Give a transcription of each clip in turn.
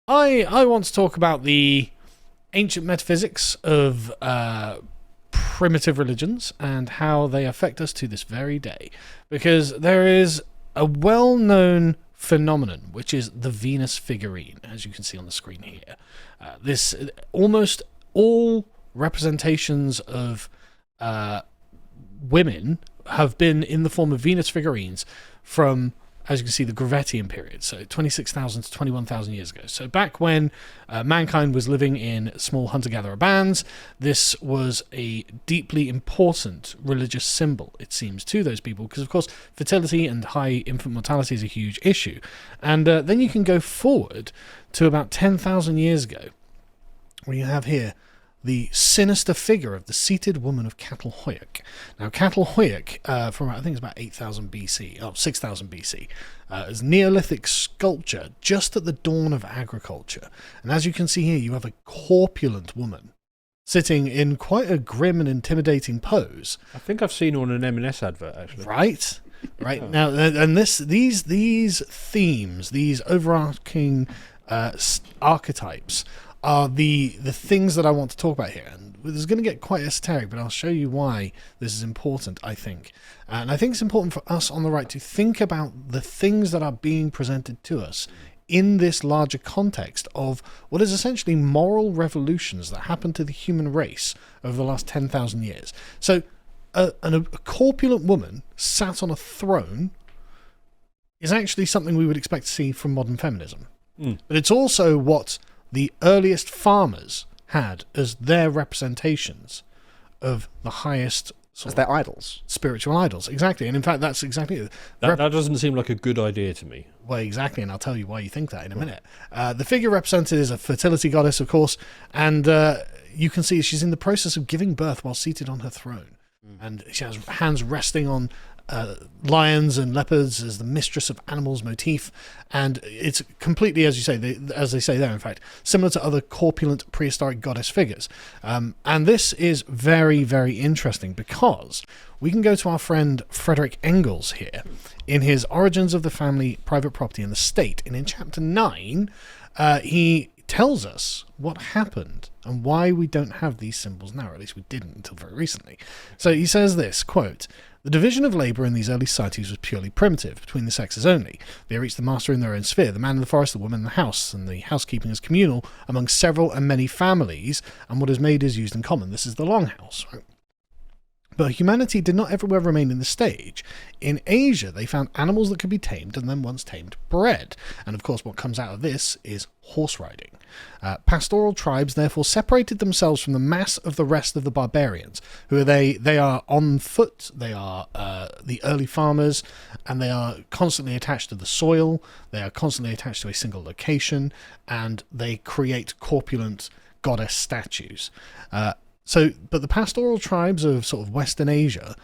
I want to talk about the ancient metaphysics of primitive religions and how they affect us to this very day. Because there is a well-known phenomenon, which is the Venus figurine, as you can see on the screen here. This almost all representations of women have been in the form of Venus figurines from, as you can see, the Gravettian period, so 26,000 to 21,000 years ago. So back when mankind was living in small hunter-gatherer bands, this was a deeply important religious symbol, it seems, to those people, because, of course, fertility and high infant mortality is a huge issue. And then you can go forward to about 10,000 years ago, where you have here the sinister figure of the seated woman of Catalhoyuk. Now, Catalhoyuk, from I think it's about 8,000 BC, 6,000 BC, is Neolithic sculpture just at the dawn of agriculture. And as you can see here, you have a corpulent woman sitting in quite a grim and intimidating pose. I think I've seen her on an M&S advert, actually. Right? Right. Now, and these themes, these overarching archetypes, are the things that I want to talk about here. And this is going to get quite esoteric, but I'll show you why this is important, I think. And I think it's important for us on the right to think about the things that are being presented to us in this larger context of what is essentially moral revolutions that happened to the human race over the last 10,000 years. So a corpulent woman sat on a throne is actually something we would expect to see from modern feminism. But it's also what the earliest farmers had as their representations of the highest as their idols. Spiritual idols, exactly. And in fact, that's exactly it. That doesn't seem like a good idea to me. Well, exactly, and I'll tell you why you think that in a minute. The figure represented is a fertility goddess, of course, and you can see she's in the process of giving birth while seated on her throne. And she has hands resting on lions and leopards as the mistress of animals motif, and it's completely, as you say, as they say there, in fact, similar to other corpulent prehistoric goddess figures. And this is very, very interesting because we can go to our friend Frederick Engels here in his Origins of the Family, Private Property and the State, and in chapter 9 he tells us what happened and why we don't have these symbols now, or at least we didn't until very recently. So he says this, quote, "The division of labour in these early societies was purely primitive, between the sexes only. They are each the master in their own sphere, the man in the forest, the woman in the house, and the housekeeping is communal among several and many families, and what is made is used in common. This is the longhouse." Right? But humanity did not everywhere remain in this stage. In Asia, they found animals that could be tamed and then once tamed, bred. And of course, what comes out of this is horse riding. Pastoral tribes therefore separated themselves from the mass of the rest of the barbarians, who are they are on foot, they are the early farmers, and they are constantly attached to the soil, they are constantly attached to a single location, and they create corpulent goddess statues. But the pastoral tribes of sort of Western Asia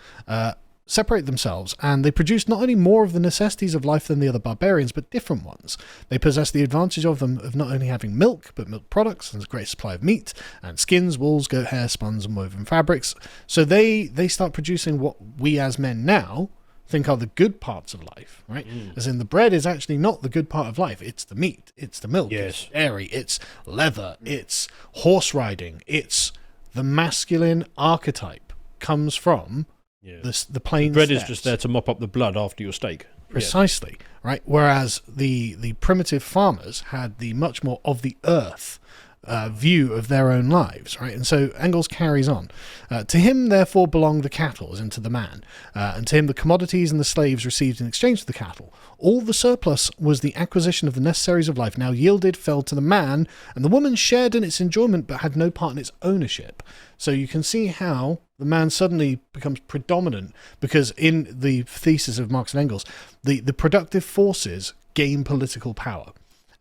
separate themselves, and they produce not only more of the necessities of life than the other barbarians, but different ones. They possess the advantage of them of not only having milk, but milk products and a great supply of meat, and skins, wools, goat hair, spuns, and woven fabrics. So they start producing what we as men now think are the good parts of life, right? As in, the bread is actually not the good part of life. It's the meat, it's the milk, it's dairy, it's leather, it's horse riding, it's the masculine archetype comes from the plain bread steppes. is just there to mop up the blood after your steak. Precisely, right? Whereas the primitive farmers had the much more of the earth view of their own lives, right? And so Engels carries on. To him, therefore, belong the cattle, as into the man, and to him the commodities and the slaves received in exchange for the cattle. All the surplus was the acquisition of the necessaries of life, now yielded, fell to the man, and the woman shared in its enjoyment, but had no part in its ownership. So you can see how the man suddenly becomes predominant, because in the thesis of Marx and Engels, the productive forces gain political power.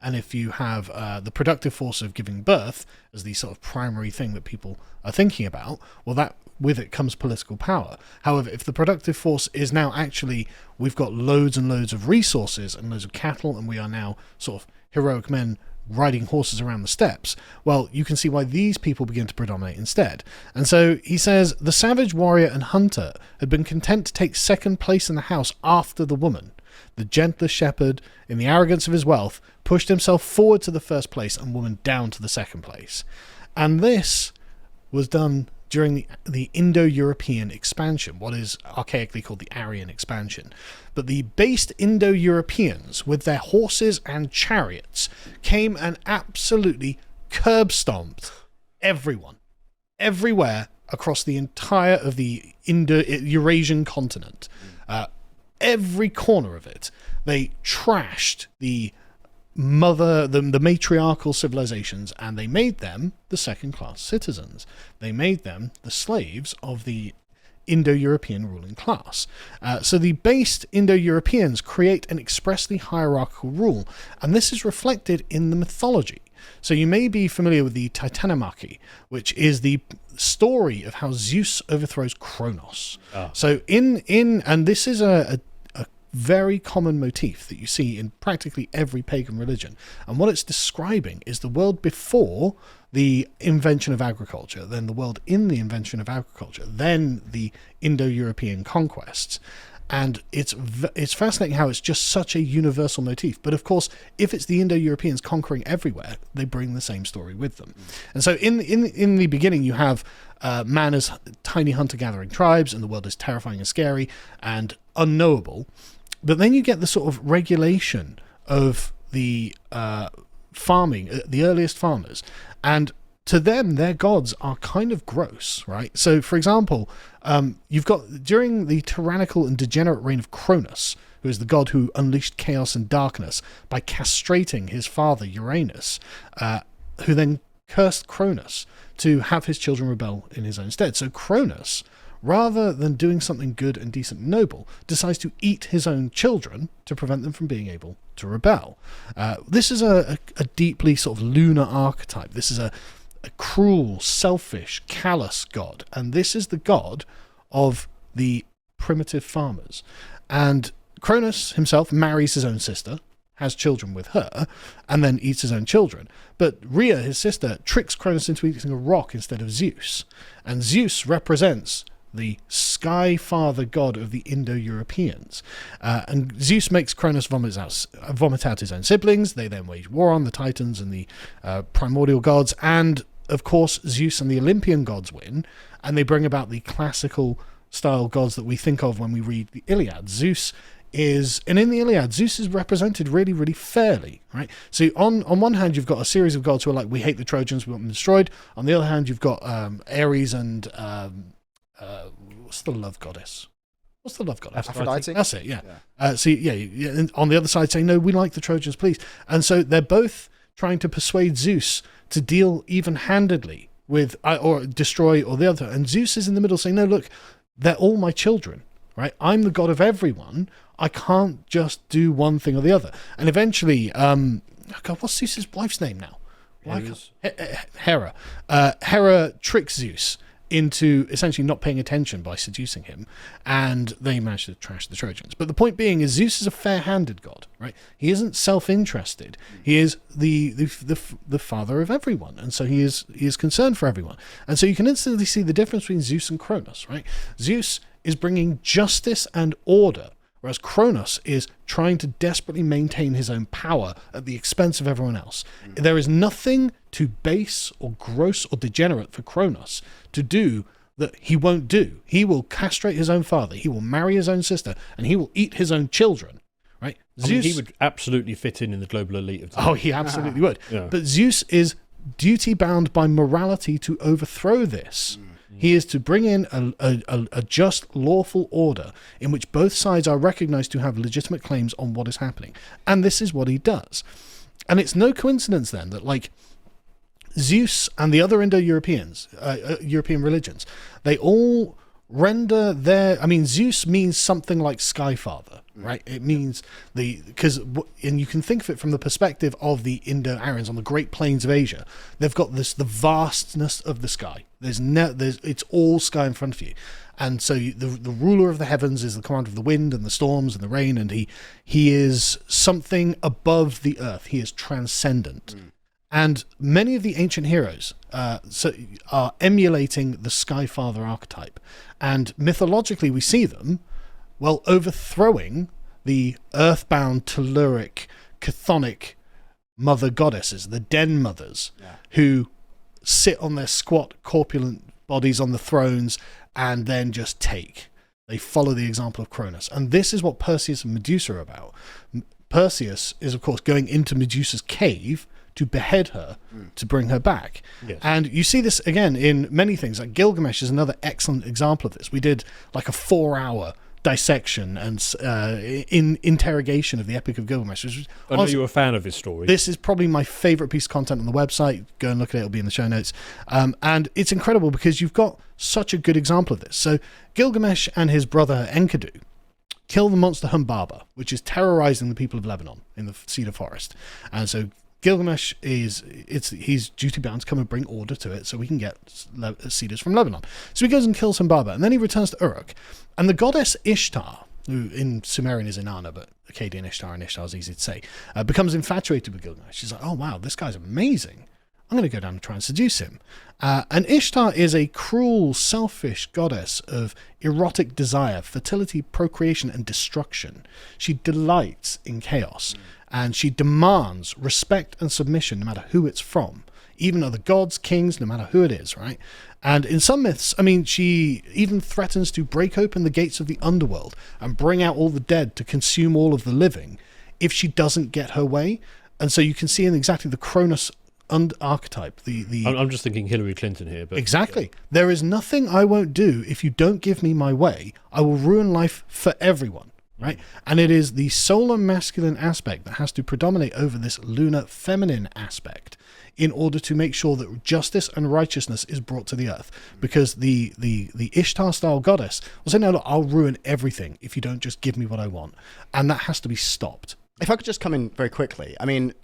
And if you have the productive force of giving birth as the sort of primary thing that people are thinking about, well, that with it comes political power. However, if the productive force is now actually, we've got loads and loads of resources and loads of cattle, and we are now sort of heroic men riding horses around the steppes, well, you can see why these people begin to predominate instead. And so he says, the savage warrior and hunter had been content to take second place in the house after the woman. The gentler shepherd, in the arrogance of his wealth, pushed himself forward to the first place and woman down to the second place. And this was done during the Indo-European expansion, what is archaically called the Aryan expansion. But the based Indo-Europeans, with their horses and chariots, came and absolutely curb-stomped everyone, everywhere across the entire of the Indo-Eurasian continent. Every corner of it. They trashed the matriarchal civilizations, and they made them the second-class citizens. They made them the slaves of the Indo-European ruling class. So the based Indo-Europeans create an expressly hierarchical rule, and this is reflected in the mythology. So you may be familiar with the Titanomachy, which is the story of how Zeus overthrows Kronos. So and this is a very common motif that you see in practically every pagan religion. And what it's describing is the world before the invention of agriculture, then the world in the invention of agriculture, then the Indo-European conquests. And it's fascinating how it's just such a universal motif. But of course, if it's the Indo-Europeans conquering everywhere, they bring the same story with them. And so in the beginning, you have man as tiny hunter-gathering tribes, and the world is terrifying and scary and unknowable. But then you get the sort of regulation of the farming, the earliest farmers, and to them, their gods are kind of gross, right? So, for example, you've got, during the tyrannical and degenerate reign of Cronus, who is the god who unleashed chaos and darkness by castrating his father Uranus, who then cursed Cronus to have his children rebel in his own stead. So Cronus, rather than doing something good and decent and noble, decides to eat his own children to prevent them from being able to rebel. This is a deeply sort of lunar archetype. This is a cruel, selfish, callous god. And this is the god of the primitive farmers. And Cronus himself marries his own sister, has children with her, and then eats his own children. But Rhea, his sister, tricks Cronus into eating a rock instead of Zeus. And Zeus represents the sky father god of the Indo-Europeans. And Zeus makes Cronus vomit out his own siblings. They then wage war on the Titans and the primordial gods. And, of course, Zeus and the Olympian gods win. And they bring about the classical style gods that we think of when we read the Iliad. And in the Iliad, Zeus is represented really, really fairly, right? So on one hand, you've got a series of gods who are like, we hate the Trojans, we want them destroyed. On the other hand, you've got Ares and what's the love goddess? Aphrodite. That's it, yeah. And on the other side saying, no, we like the Trojans, please. And so they're both trying to persuade Zeus to deal even-handedly with, or destroy, or the other. And Zeus is in the middle saying, no, look, they're all my children, right? I'm the god of everyone. I can't just do one thing or the other. And eventually, God, what's Zeus's wife's name now? Hera. Hera tricks Zeus into essentially not paying attention by seducing him, and they manage to trash the Trojans. But the point being is Zeus is a fair-handed god, right? He isn't self-interested. He is the father of everyone, and so he is concerned for everyone. And so you can instantly see the difference between Zeus and Cronus, right? Zeus is bringing justice and order, whereas Cronus is trying to desperately maintain his own power at the expense of everyone else. There is nothing too base or gross or degenerate for Cronus to do that he won't do. He will castrate his own father, he will marry his own sister, and he will eat his own children, right? Zeus, he would absolutely fit in the global elite of time. Oh, he absolutely would. Yeah. But Zeus is duty-bound by morality to overthrow this. He is to bring in a just, lawful order in which both sides are recognized to have legitimate claims on what is happening. And this is what he does. And it's no coincidence then that, like, Zeus and the other Indo-Europeans, European religions, they all render Zeus means something like Skyfather, right? It means and you can think of it from the perspective of the Indo-Aryans on the Great Plains of Asia. They've got the vastness of the sky. It's all sky in front of you. And so the ruler of the heavens is the commander of the wind and the storms and the rain, and he is something above the earth. He is transcendent. And many of the ancient heroes are emulating the Skyfather archetype. And mythologically, we see them, overthrowing the earthbound, telluric, chthonic mother goddesses, the den mothers, who sit on their squat, corpulent bodies on the thrones and then just take. They follow the example of Cronus. And this is what Perseus and Medusa are about. Perseus is, of course, going into Medusa's cave to behead her, to bring her back. Yes. And you see this, again, in many things. Like Gilgamesh is another excellent example of this. We did like a 4-hour dissection and interrogation of the Epic of Gilgamesh. Which was, I know you're a fan of his story. This is probably my favourite piece of content on the website. Go and look at it. It'll be in the show notes. And it's incredible because you've got such a good example of this. So Gilgamesh and his brother Enkidu kill the monster Humbaba, which is terrorizing the people of Lebanon in the cedar forest. And so Gilgamesh he's duty bound to come and bring order to it so we can get cedars from Lebanon. So he goes and kills Humbaba, and then he returns to Uruk. And the goddess Ishtar, who in Sumerian is Inanna, but Akkadian Ishtar and Ishtar is easy to say, becomes infatuated with Gilgamesh. She's like, oh wow, this guy's amazing. I'm going to go down and try and seduce him. And Ishtar is a cruel, selfish goddess of erotic desire, fertility, procreation, and destruction. She delights in chaos, and she demands respect and submission no matter who it's from, even other gods, kings, no matter who it is, right? And in some myths, I mean, she even threatens to break open the gates of the underworld and bring out all the dead to consume all of the living if she doesn't get her way. And so you can see in exactly the Cronus archetype. I'm just thinking Hillary Clinton here. But exactly. Yeah. There is nothing I won't do if you don't give me my way. I will ruin life for everyone, right? And it is the solar masculine aspect that has to predominate over this lunar feminine aspect in order to make sure that justice and righteousness is brought to the earth. Because the Ishtar-style goddess will say, no, look, I'll ruin everything if you don't just give me what I want. And that has to be stopped. If I could just come in very quickly, I mean,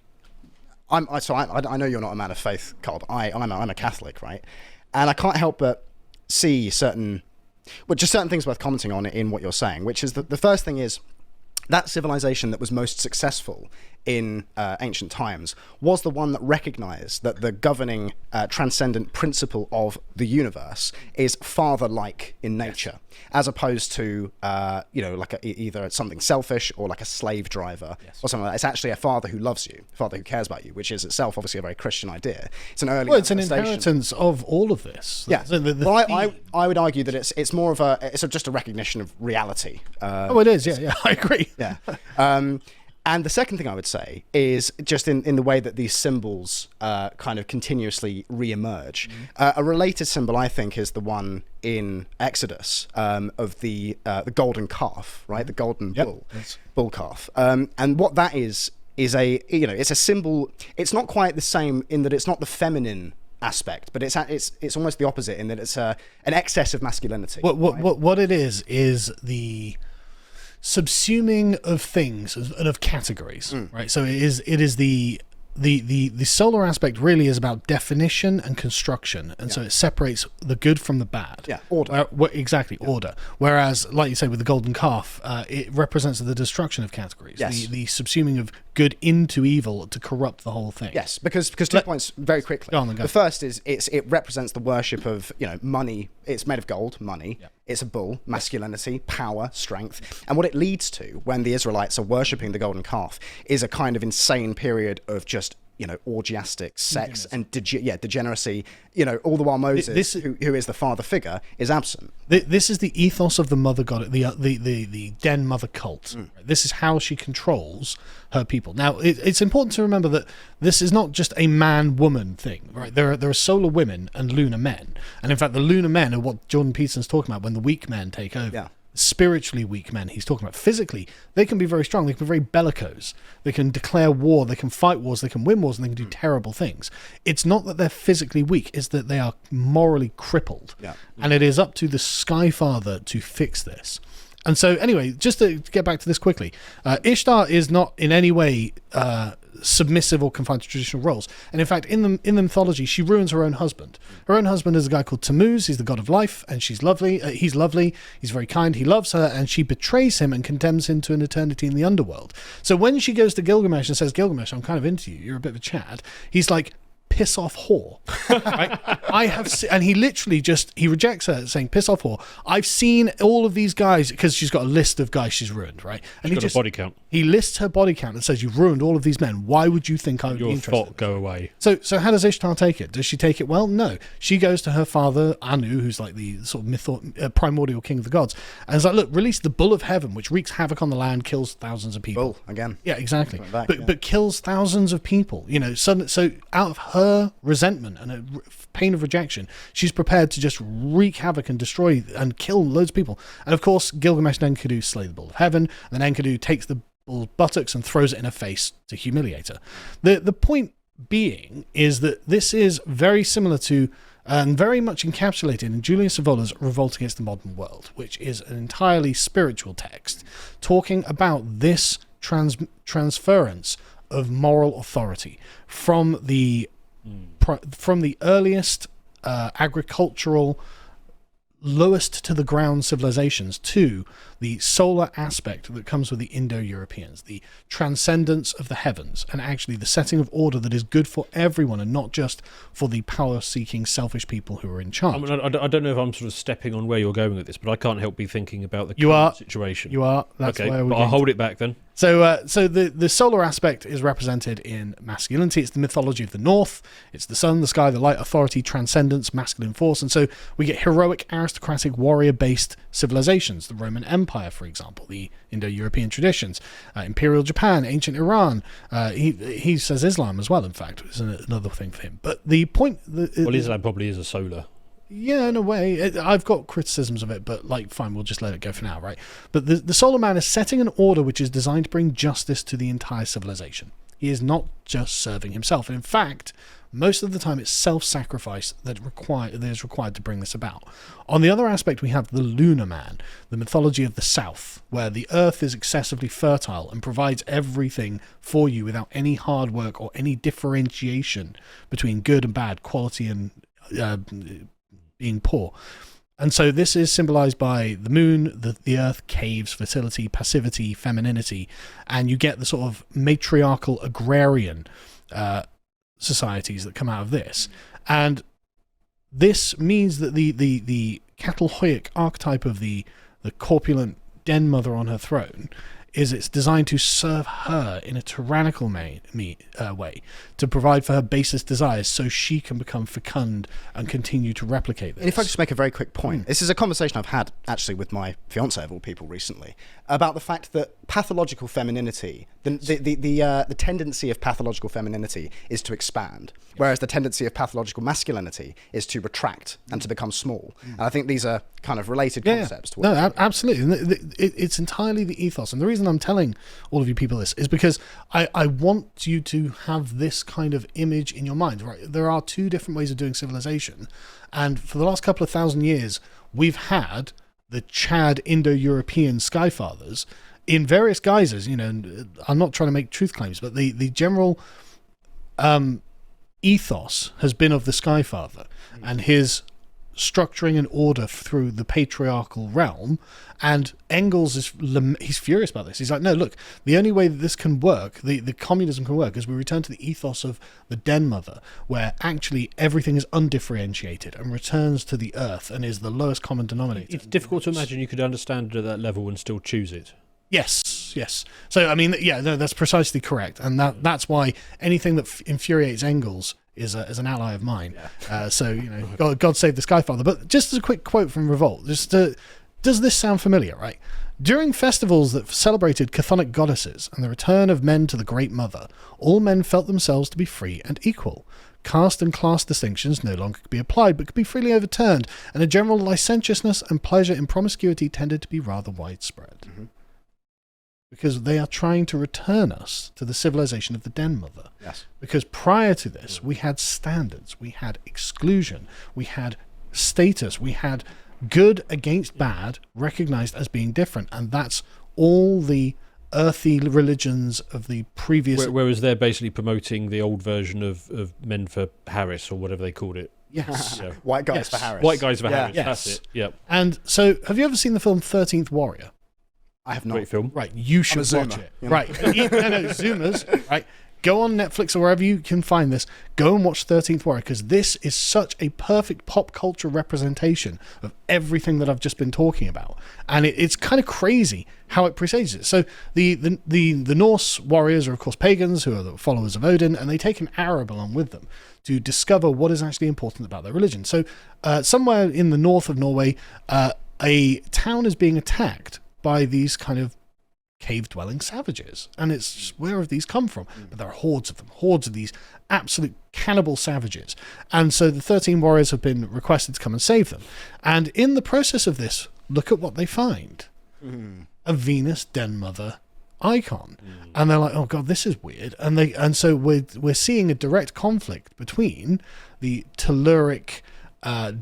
I know you're not a man of faith, Carl, but I'm a Catholic, right? And I can't help but see certain things worth commenting on in what you're saying, which is that the first thing is that civilization that was most successful in ancient times was the one that recognized that the governing transcendent principle of the universe is father-like in nature, as opposed to like either something selfish or like a slave driver or something like that. It's actually a father who loves you, a father who cares about you, which is itself obviously a very Christian idea. It's an early it's an inheritance of all of this. Yeah. So I would argue that it's more of just a recognition of reality. It is. Yeah, I agree. Yeah. And the second thing I would say is just in the way that these symbols kind of continuously re-emerge. A related symbol, I think, is the one in Exodus of the golden calf, right? The golden bull calf. And what that is it's a symbol. It's not quite the same in that it's not the feminine aspect, but it's almost the opposite in that it's an excess of masculinity. What it is the subsuming of things and of categories, right? So it is the solar aspect really is about definition and construction, and so it separates the good from the bad. Yeah, order. Order. Whereas, like you say, with the golden calf, it represents the destruction of categories. Yes. The subsuming of good into evil to corrupt the whole thing. Yes, because 2 points very quickly. Go on. The first is it represents the worship of money. It's made of gold, money. Yeah. It's a bull, masculinity, power, strength. And what it leads to when the Israelites are worshipping the golden calf is a kind of insane period of just orgiastic sex and degeneracy. All the while Moses, who is the father figure, is absent. This is the ethos of the mother god, the den mother cult. This is how she controls her people. Now, it's important to remember that this is not just a man-woman thing, right? There are solar women and lunar men, and in fact, the lunar men are what Jordan Peterson's talking about when the weak men take over. Yeah. Spiritually weak men he's talking about. Physically, they can be very strong, they can be very bellicose, they can declare war, they can fight wars, they can win wars, and they can do terrible things. It's not that they're physically weak, it's that they are morally crippled. Yeah. And it is up to the Sky Father to fix this. And so anyway, just to get back to this quickly, Ishtar is not in any way submissive or confined to traditional roles. And in fact, in the mythology, she ruins her own husband. Her own husband is a guy called Tammuz. He's the god of life, and she's lovely. He's lovely. He's very kind. He loves her, and she betrays him and condemns him to an eternity in the underworld. So when she goes to Gilgamesh and says, Gilgamesh, I'm kind of into you. You're a bit of a Chad. He's like, piss off whore. Right? And he literally he rejects her saying, piss off whore. I've seen all of these guys, because she's got a list of guys she's ruined, right? And she's got a body count. He lists her body count and says, "You've ruined all of these men. Why would you think I would be Your interested?" thought go away. So how does Ishtar take it? Does she take it well? No. She goes to her father, Anu, who's like the sort of primordial king of the gods, and is like, "Look, release the bull of heaven, which wreaks havoc on the land, kills thousands of people." Bull again. Yeah, exactly. Back, but kills thousands of people. So out of her resentment and her pain of rejection, she's prepared to just wreak havoc and destroy and kill loads of people. And of course, Gilgamesh and Enkidu slay the bull of heaven, and then Enkidu takes the bull's buttocks and throws it in her face to humiliate her. The point being is that this is very similar to and very much encapsulated in Julius Evola's Revolt Against the Modern World, which is an entirely spiritual text talking about this transference of moral authority from the earliest agricultural, lowest to the ground civilizations to the solar aspect that comes with the Indo-Europeans, the transcendence of the heavens, and actually the setting of order that is good for everyone and not just for the power-seeking, selfish people who are in charge. I mean, I don't know if I'm sort of stepping on where you're going with this, but I can't help be thinking about the current situation. You are. That's okay, where we're but I'll hold it back then. So the solar aspect is represented in masculinity. It's the mythology of the North. It's the sun, the sky, the light, authority, transcendence, masculine force. And so we get heroic, aristocratic, warrior-based civilizations. The Roman Empire, for example, the Indo-European traditions, Imperial Japan, ancient Iran. He says Islam as well, in fact, is another thing for him. But the point... Well, Islam probably is a solar... Yeah, in a way. I've got criticisms of it, but fine, we'll just let it go for now, right? But the Solar Man is setting an order which is designed to bring justice to the entire civilization. He is not just serving himself. And in fact, most of the time it's self-sacrifice that is required to bring this about. On the other aspect, we have the Lunar Man, the mythology of the South, where the earth is excessively fertile and provides everything for you without any hard work or any differentiation between good and bad, quality and... being poor. And so this is symbolized by the moon, the earth, caves, fertility, passivity, femininity, and you get the sort of matriarchal agrarian societies that come out of this. And this means that the Catalhoic archetype of the corpulent den mother on her throne it's designed to serve her in a tyrannical way, to provide for her basest desires so she can become fecund and continue to replicate this. And if I just make a very quick point, this is a conversation I've had actually with my fiance of all people recently about the fact that pathological femininity, the tendency of pathological femininity is to expand, whereas the tendency of pathological masculinity is to retract and to become small. And I think these are kind of related concepts. No, absolutely. It's entirely the ethos. And the reason I'm telling all of you people this is because I want you to have this kind of image in your mind. Right? There are two different ways of doing civilization. And for the last couple of thousand years, we've had the Chad Indo-European Skyfathers in various guises. And I'm not trying to make truth claims, but the general ethos has been of the Skyfather and his structuring an order through the patriarchal realm. And Engels he's furious about this. He's like, no, look, the only way that this can work, the communism can work, is we return to the ethos of the den mother, where actually everything is undifferentiated and returns to the earth and is the lowest common denominator. It's difficult to imagine you could understand it at that level and still choose it. Yes. So, I mean, yeah, no, that's precisely correct. And that's why anything that infuriates Engels is an ally of mine. Yeah. So, God save the Skyfather. But just as a quick quote from Revolt, does this sound familiar, right? During festivals that celebrated chthonic goddesses and the return of men to the Great Mother, all men felt themselves to be free and equal. Caste and class distinctions no longer could be applied, but could be freely overturned, and a general licentiousness and pleasure in promiscuity tended to be rather widespread. Mm-hmm. Because they are trying to return us to the civilization of the den mother. Yes. Because prior to this, we had standards, we had exclusion, we had status, we had good against bad recognized as being different, and that's all the earthy religions of the previous... Whereas they're basically promoting the old version of men for Harris, or whatever they called it. Yes. Yeah. White guys for Harris. White guys for Harris, yes. That's it. Yep. And so, have you ever seen the film 13th Warrior? I have not. Great film. Right, you should watch it. Right. No, Zoomers, right? Go on Netflix or wherever you can find this. Go and watch 13th Warrior, because this is such a perfect pop culture representation of everything that I've just been talking about. And it's kind of crazy how it presages it. So the Norse warriors are, of course, pagans who are the followers of Odin, and they take an Arab along with them to discover what is actually important about their religion. So somewhere in the north of Norway, a town is being attacked by these kind of cave-dwelling savages, and it's just, where have these come from? But there are hordes of them, hordes of these absolute cannibal savages, and so the 13 warriors have been requested to come and save them. And in the process of this, look at what they find: a Venus Den Mother icon. And they're like, oh god, this is weird. And so we're seeing a direct conflict between the telluric,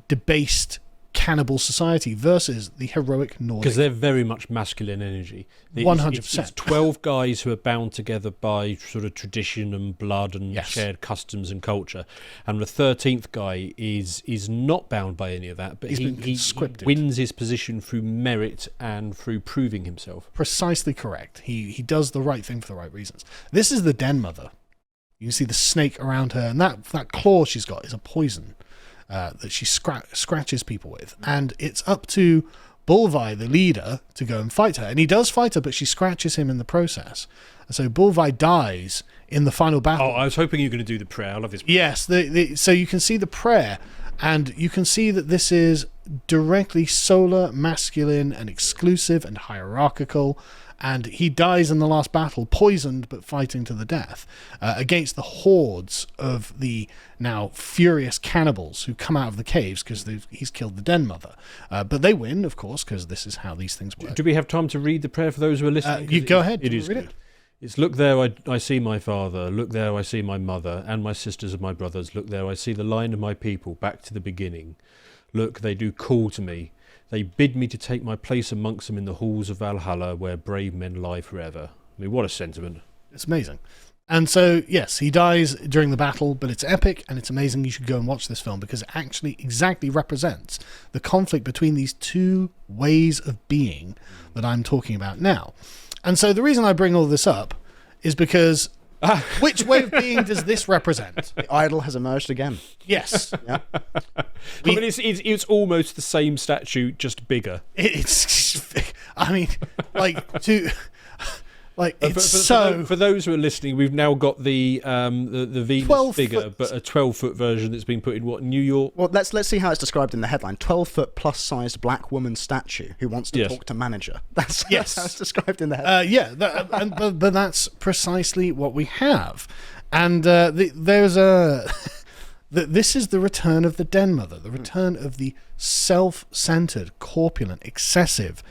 debased cannibal society versus the heroic Nordic. Because they're very much masculine energy. 100%. It's 12 guys who are bound together by sort of tradition and blood and shared customs and culture. And the 13th guy is not bound by any of that, but he wins his position through merit and through proving himself. Precisely correct. He does the right thing for the right reasons. This is the Den Mother. You can see the snake around her, and that claw she's got is a poison that she scratches people with. And it's up to Bulvi, the leader, to go and fight her. And he does fight her, but she scratches him in the process. And so Bulvi dies in the final battle. Oh, I was hoping you were going to do the prayer. I love this prayer. Yes, so you can see the prayer, and you can see that this is directly solar, masculine, and exclusive and hierarchical. And he dies in the last battle, poisoned but fighting to the death, against the hordes of the now furious cannibals who come out of the caves because he's killed the Den Mother. But they win, of course, because this is how these things work. Do we have time to read the prayer for those who are listening? You go ahead. It is read good. it. It's, look there, I see my father. Look there, I see my mother and my sisters and my brothers. Look there, I see the line of my people back to the beginning. Look, they do call to me. They bid me to take my place amongst them in the halls of Valhalla, where brave men lie forever. I mean, what a sentiment. It's amazing. And so, yes, he dies during the battle, but it's epic and it's amazing. You should go and watch this film because it actually exactly represents the conflict between these two ways of being that I'm talking about now. And so the reason I bring all this up is because which way of being does this represent? The idol has emerged again. Yes. Yeah. I mean, it's almost the same statue, just bigger. It's for those who are listening, we've now got the Venus figure, but a 12-foot version that's been put in New York. Well, let's see how it's described in the headline. 12-foot plus-sized black woman statue who wants to talk to manager. That's how it's described in the headline. But that's precisely what we have. And this is the return of the Den Mother, the return of the self-centered, corpulent, excessive,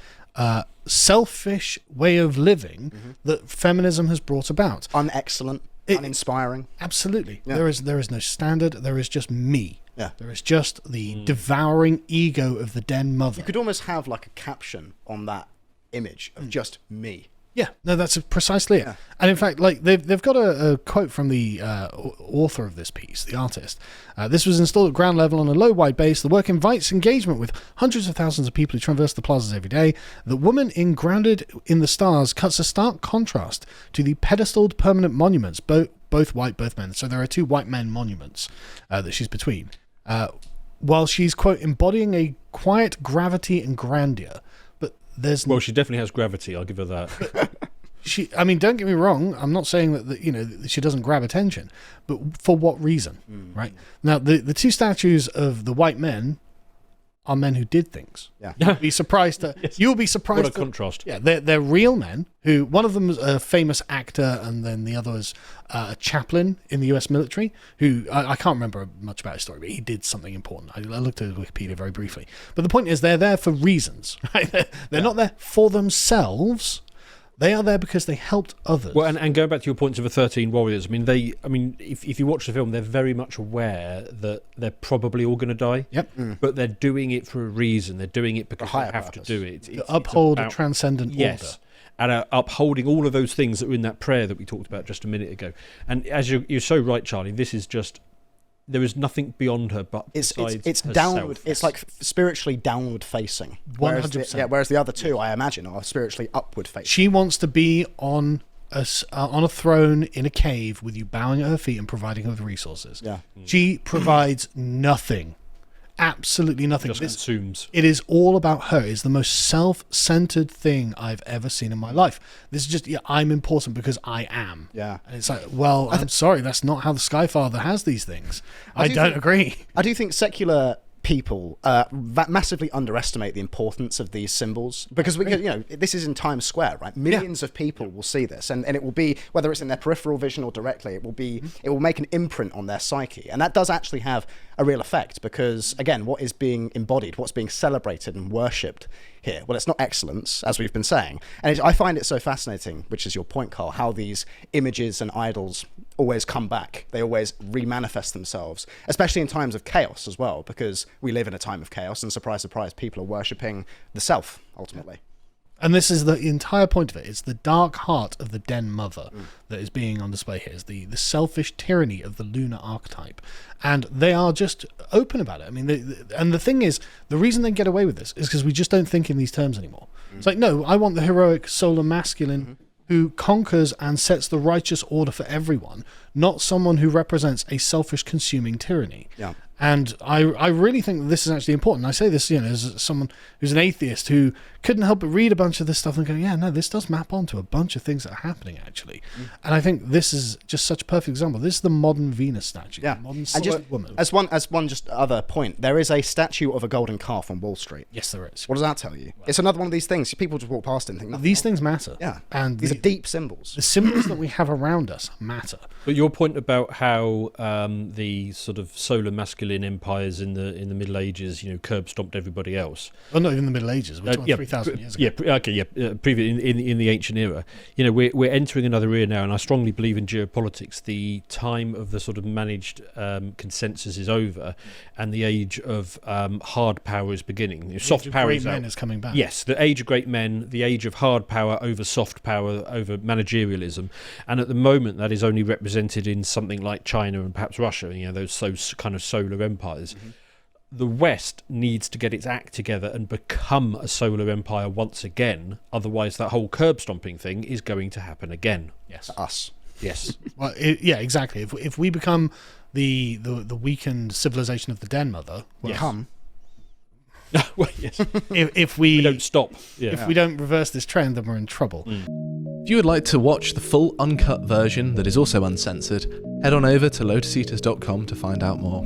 selfish way of living that feminism has brought about. Unexcellent, uninspiring. Absolutely. Yeah. There is no standard. There is just me. Yeah. There is just the devouring ego of the Den Mother. You could almost have like a caption on that image of just me. Yeah, no, that's precisely it. And in fact, like they've got a quote from the author of this piece, the artist. This was installed at ground level on a low-wide base. The work invites engagement with hundreds of thousands of people who traverse the plazas every day. The woman grounded in the stars cuts a stark contrast to the pedestaled permanent monuments, both white, both men. So there are two white men monuments that she's between. While she's, quote, embodying a quiet gravity and grandeur. Well, she definitely has gravity. I'll give her that. Don't get me wrong. I'm not saying that she doesn't grab attention, but for what reason, right? Now, the two statues of the white men are men who did things. Yeah, you'll be surprised. You'll be surprised. What a contrast! Yeah, they're real men. Who one of them was a famous actor, and then the other was a chaplain in the U.S. military. Who I can't remember much about his story, but he did something important. I looked at Wikipedia very briefly. But the point is, they're there for reasons. Right? They're not there for themselves. They are there because they helped others. Well, and going back to your points of the 13 warriors, if you watch the film, they're very much aware that they're probably all going to die. Yep. But they're doing it for a reason. They're doing it because they have purpose. to do it. To uphold a transcendent order. And upholding all of those things that were in that prayer that we talked about just a minute ago. And as you're so right, Charlie, this is just... There is nothing beyond her but it's herself. downward. It's like spiritually downward facing. 100%. Whereas the other two, I imagine, are spiritually upward facing. She wants to be on on a throne in a cave with you bowing at her feet and providing her with resources. Yeah. She provides nothing. Absolutely nothing. Just consumes. It is all about her. It's the most self-centered thing I've ever seen in my life. This is just, I'm important because I am. Yeah. And it's like, well, I'm sorry, that's not how the Skyfather has these things. I don't agree. I do think secular people massively underestimate the importance of these symbols because this is in Times Square, right? Millions of people will see this, and it will be, whether it's in their peripheral vision or directly, it will make an imprint on their psyche, and that does actually have a real effect because, again, what is being embodied, what's being celebrated and worshipped here? Well, it's not excellence, as we've been saying, and I find it so fascinating, which is your point, Carl, how these images and idols always come back. They always remanifest themselves, especially in times of chaos as well, because we live in a time of chaos, and surprise, surprise, people are worshipping the self, ultimately. And this is the entire point of it. It's the dark heart of the Den Mother that is being on display here. It's the selfish tyranny of the lunar archetype. And they are just open about it. I mean, and the thing is, the reason they get away with this is because we just don't think in these terms anymore. It's like, no, I want the heroic solar masculine who conquers and sets the righteous order for everyone, not someone who represents a selfish consuming tyranny. Yeah. And I really think that this is actually important. I say this, as someone who's an atheist who couldn't help but read a bunch of this stuff and go, yeah, no, this does map onto a bunch of things that are happening, actually. And I think this is just such a perfect example. This is the modern Venus statue. Yeah. The modern And just, woman. as one just other point, there is a statue of a golden calf on Wall Street. Yes, there is. What does that tell you? It's another one of these things. People just walk past it and think, nothing These wrong. things matter. Yeah. And these are deep symbols. the symbols that we have around us matter. But your point about how the sort of solar masculine empires in the Middle Ages, curb stomped everybody else. Well, not even the Middle Ages. We're talking 3,000 years ago. Previous in the ancient era. We're entering another era now, and I strongly believe in geopolitics. The time of the sort of managed consensus is over, and the age of hard power is beginning. Soft power Great men is coming back. Yes, the age of great men, the age of hard power over soft power, over managerialism, and at the moment that is only represented in something like China and perhaps Russia. Those kind of solar empires. The West needs to get its act together and become a solar empire once again. Otherwise, that whole curb stomping thing is going to happen again. Yes. Us. Yes. Well, exactly. If we become the weakened civilization of the Den Mother, Come. Well, yes. if we don't stop. Yeah. If we don't reverse this trend, then we're in trouble. If you would like to watch the full uncut version that is also uncensored, head on over to lotuseaters.com to find out more.